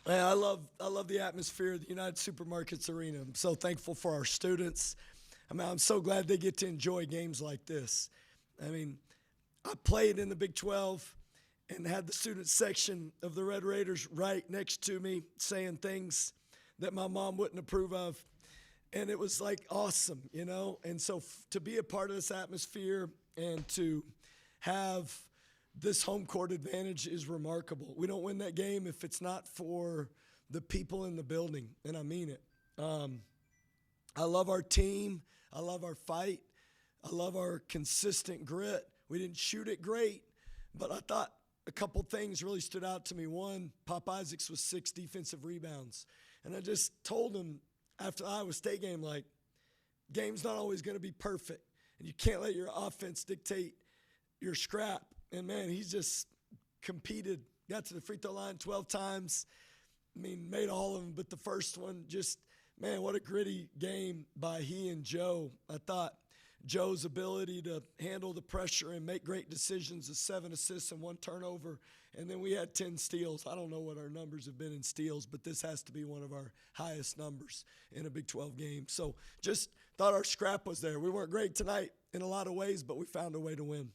Man, I love the atmosphere of the United Supermarkets Arena. I'm so thankful for our students. I mean, I'm so glad they get to enjoy games like this. I mean, I played in the Big 12 and had the student section of the Red Raiders right next to me saying things that my mom wouldn't approve of. And it was like awesome, you know? And so to be a part of this atmosphere and to have this home court advantage is remarkable. We don't win that game if it's not for the people in the building, and I mean it. I love our team. I love our fight. I love our consistent grit. We didn't shoot it great, but I thought a couple things really stood out to me. One, Pop Isaacs was 6 defensive rebounds. And I just told him after the Iowa State game, like, game's not always going to be perfect. And you can't let your offense dictate your scrap. And, man, he's just competed, got to the free throw line 12 times. I mean, made all of them, but the first one just, man, what a gritty game by he and Joe. I thought Joe's ability to handle the pressure and make great decisions is 7 assists and 1 turnover. And then we had 10 steals. I don't know what our numbers have been in steals, but this has to be one of our highest numbers in a Big 12 game. So just thought our scrap was there. We weren't great tonight in a lot of ways, but we found a way to win.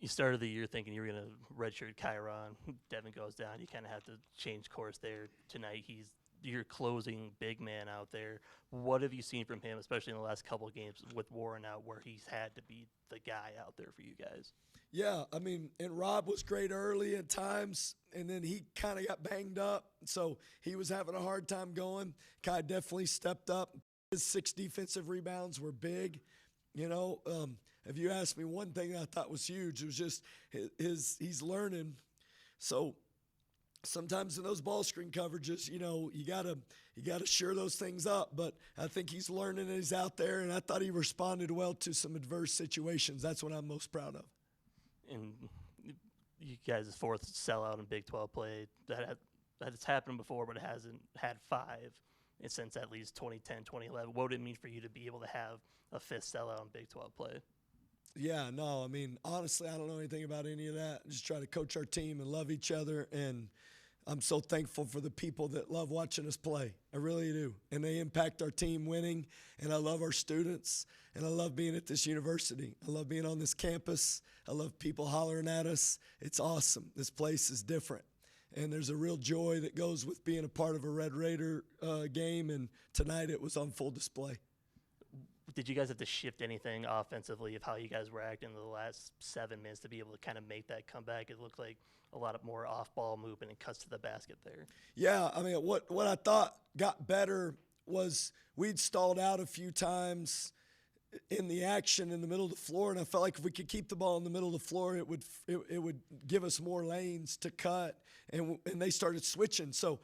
You started the year thinking you were going to redshirt Chiron. Devin goes down. You kind of have to change course there. Tonight, he's your closing big man out there. What have you seen from him, especially in the last couple of games with Warren out, where he's had to be the guy out there for you guys? Yeah, I mean, and Rob was great early at times, and then he kind of got banged up, so he was having a hard time going. Kai definitely stepped up. His 6 defensive rebounds were big. You know, if you asked me one thing I thought was huge, it was just he's learning. So sometimes in those ball screen coverages, you know, you gotta shore those things up. But I think he's learning and he's out there, and I thought he responded well to some adverse situations. That's what I'm most proud of. And you guys' 4th sellout in Big 12 play, that has happened before, but it hasn't had 5 since at least 2010, 2011. What would it mean for you to be able to have a 5th sellout in Big 12 play? Yeah, no, I mean, honestly, I don't know anything about any of that. I just try to coach our team and love each other, and I'm so thankful for the people that love watching us play. I really do. And they impact our team winning, and I love our students, and I love being at this university. I love being on this campus. I love people hollering at us. It's awesome. This place is different. And there's a real joy that goes with being a part of a Red Raider game, and tonight it was on full display. Did you guys have to shift anything offensively of how you guys were acting in the last 7 minutes to be able to kind of make that comeback? It looked like a lot of more off-ball movement and cuts to the basket there. Yeah, I mean, what I thought got better was we'd stalled out a few times in the action in the middle of the floor, and I felt like if we could keep the ball in the middle of the floor, it would give us more lanes to cut, and they started switching. So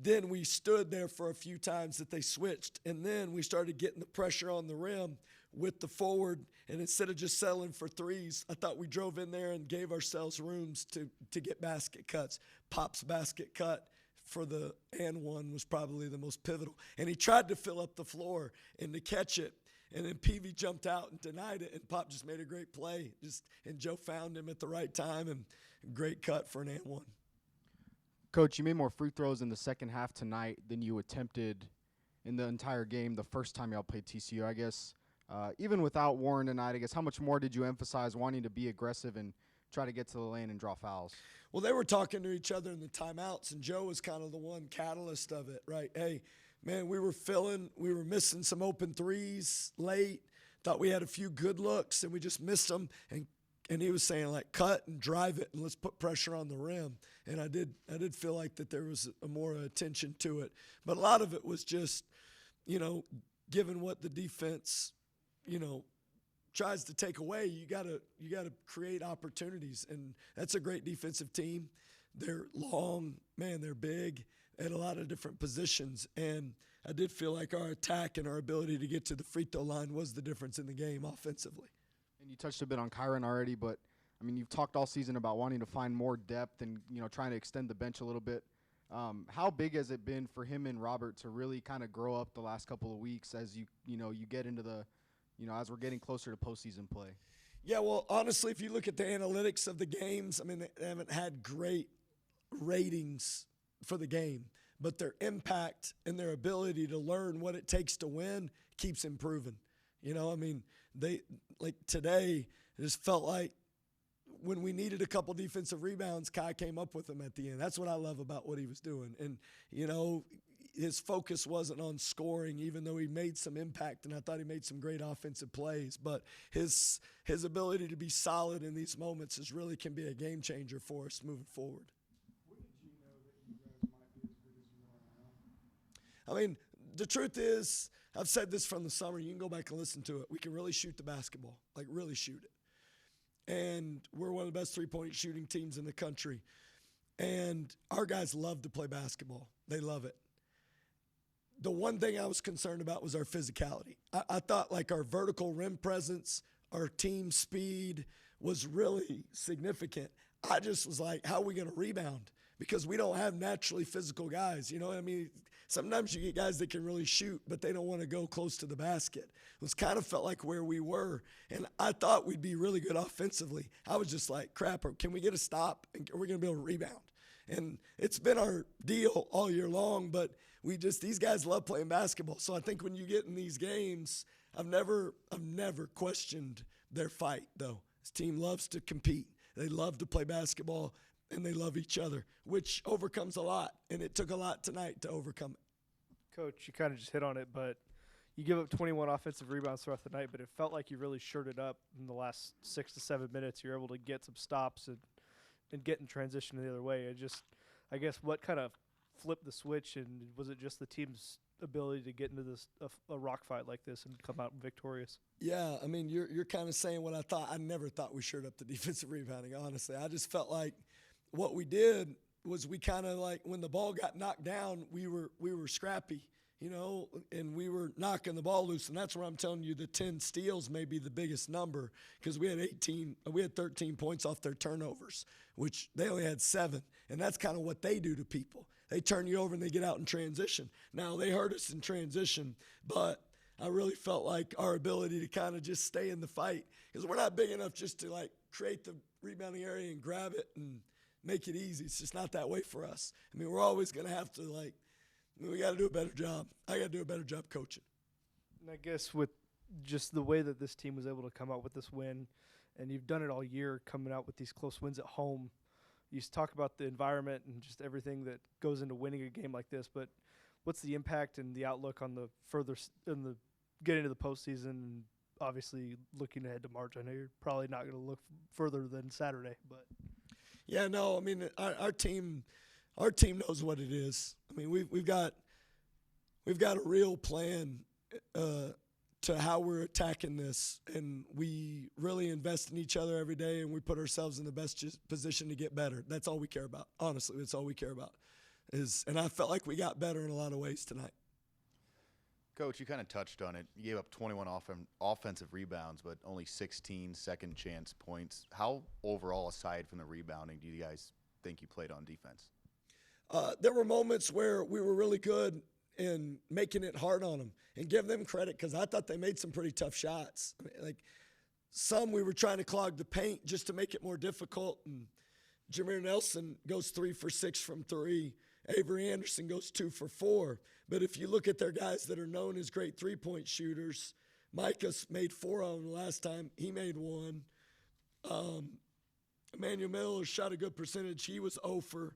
then we stood there for a few times that they switched, and then we started getting the pressure on the rim with the forward, and instead of just settling for threes, I thought we drove in there and gave ourselves rooms to get basket cuts. Pop's basket cut for the and one was probably the most pivotal, and he tried to fill up the floor and to catch it. And then Peavy jumped out and denied it, and Pop just made a great play. And Joe found him at the right time, and great cut for an and one. Coach, you made more free throws in the second half tonight than you attempted in the entire game the first time y'all played TCU, I guess. Even without Warren tonight, I guess, how much more did you emphasize wanting to be aggressive and try to get to the lane and draw fouls? Well, they were talking to each other in the timeouts, and Joe was kind of the one catalyst of it, right? Hey, man, we were missing some open threes late. Thought we had a few good looks, and we just missed them. And he was saying, like, cut and drive it, and let's put pressure on the rim. And I did feel like that there was a more attention to it. But a lot of it was just, you know, given what the defense, you know, tries to take away, you gotta create opportunities. And that's a great defensive team. They're long, man, they're big at a lot of different positions. And I did feel like our attack and our ability to get to the free throw line was the difference in the game offensively. And you touched a bit on Kyron already, but, I mean, you've talked all season about wanting to find more depth and, you know, trying to extend the bench a little bit. How big has it been for him and Robert to really kind of grow up the last couple of weeks as you get into the, you know, as we're getting closer to postseason play? Yeah, well, honestly, if you look at the analytics of the games, I mean, they haven't had great ratings for the game, but their impact and their ability to learn what it takes to win keeps improving. You know, I mean, they like today, it just felt like when we needed a couple defensive rebounds, Kai came up with them at the end. That's what I love about what he was doing. And, you know, his focus wasn't on scoring, even though he made some impact, and I thought he made some great offensive plays. But his ability to be solid in these moments really can be a game changer for us moving forward. When did you know that you guys might be as good as you are now? I mean, the truth is, I've said this from the summer. You can go back and listen to it. We can really shoot the basketball, like really shoot it. And we're one of the best three-point shooting teams in the country. And our guys love to play basketball. They love it. The one thing I was concerned about was our physicality. I thought like our vertical rim presence, our team speed was really significant. I just was like, how are we going to rebound? Because we don't have naturally physical guys. You know what I mean? Sometimes you get guys that can really shoot, but they don't want to go close to the basket. It was kind of felt like where we were. And I thought we'd be really good offensively. I was just like, crap, can we get a stop? And we're going to be able to rebound. And it's been our deal all year long, but these guys love playing basketball. So I think when you get in these games, I've never questioned their fight, though. This team loves to compete. They love to play basketball, and they love each other, which overcomes a lot, and it took a lot tonight to overcome it. Coach, you kind of just hit on it, but you give up 21 offensive rebounds throughout the night, but it felt like you really shored it up in the last 6 to 7 minutes. You're able to get some stops and get in transition the other way. I guess what kind of flipped the switch, and was it just the team's ability to get into this a rock fight like this and come out victorious? Yeah, I mean, you're kind of saying what I thought. I never thought we shored up the defensive rebounding, honestly. I just felt like what we did was we kind of like when the ball got knocked down, we were scrappy, you know, and we were knocking the ball loose. And that's where I'm telling you the 10 steals may be the biggest number because we had 13 points off their turnovers, which they only had 7. And that's kind of what they do to people. They turn you over and they get out in transition. Now, they hurt us in transition, but I really felt like our ability to kind of just stay in the fight because we're not big enough just to like create the rebounding area and grab it and make it easy. It's just not that way for us. I mean, we're always going to have to we got to do a better job. I got to do a better job coaching. And I guess with just the way that this team was able to come out with this win, and you've done it all year coming out with these close wins at home, you talk about the environment and just everything that goes into winning a game like this, but what's the impact and the outlook on the getting to the postseason and obviously looking ahead to March? I know you're probably not going to look further than Saturday, but yeah, no, I mean our team knows what it is. I mean we've got a real plan to how we're attacking this, and we really invest in each other every day, and we put ourselves in the best position to get better. That's all we care about. Honestly, that's all we care about. And I felt like we got better in a lot of ways tonight. Coach, you kind of touched on it. You gave up 21 offensive rebounds, but only 16 second chance points. How overall, aside from the rebounding, do you guys think you played on defense? There were moments where we were really good in making it hard on them, and give them credit because I thought they made some pretty tough shots. I mean, like some we were trying to clog the paint just to make it more difficult, and Jameer Nelson goes 3 for 6 from 3. Avery Anderson goes 2 for 4. But if you look at their guys that are known as great three-point shooters, Micah's made 4 of them last time. He made 1. Emmanuel Miller shot a good percentage. He was 0 for.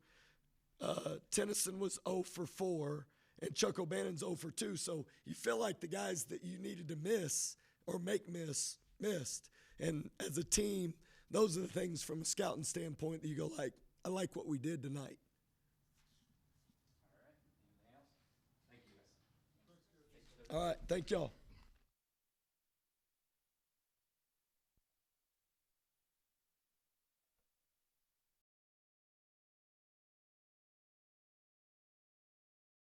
Tennyson was 0 for 4. And Chuck O'Bannon's 0 for 2. So you feel like the guys that you needed to miss or missed. And as a team, those are the things from a scouting standpoint that you go like, I like what we did tonight. All right. Thank y'all.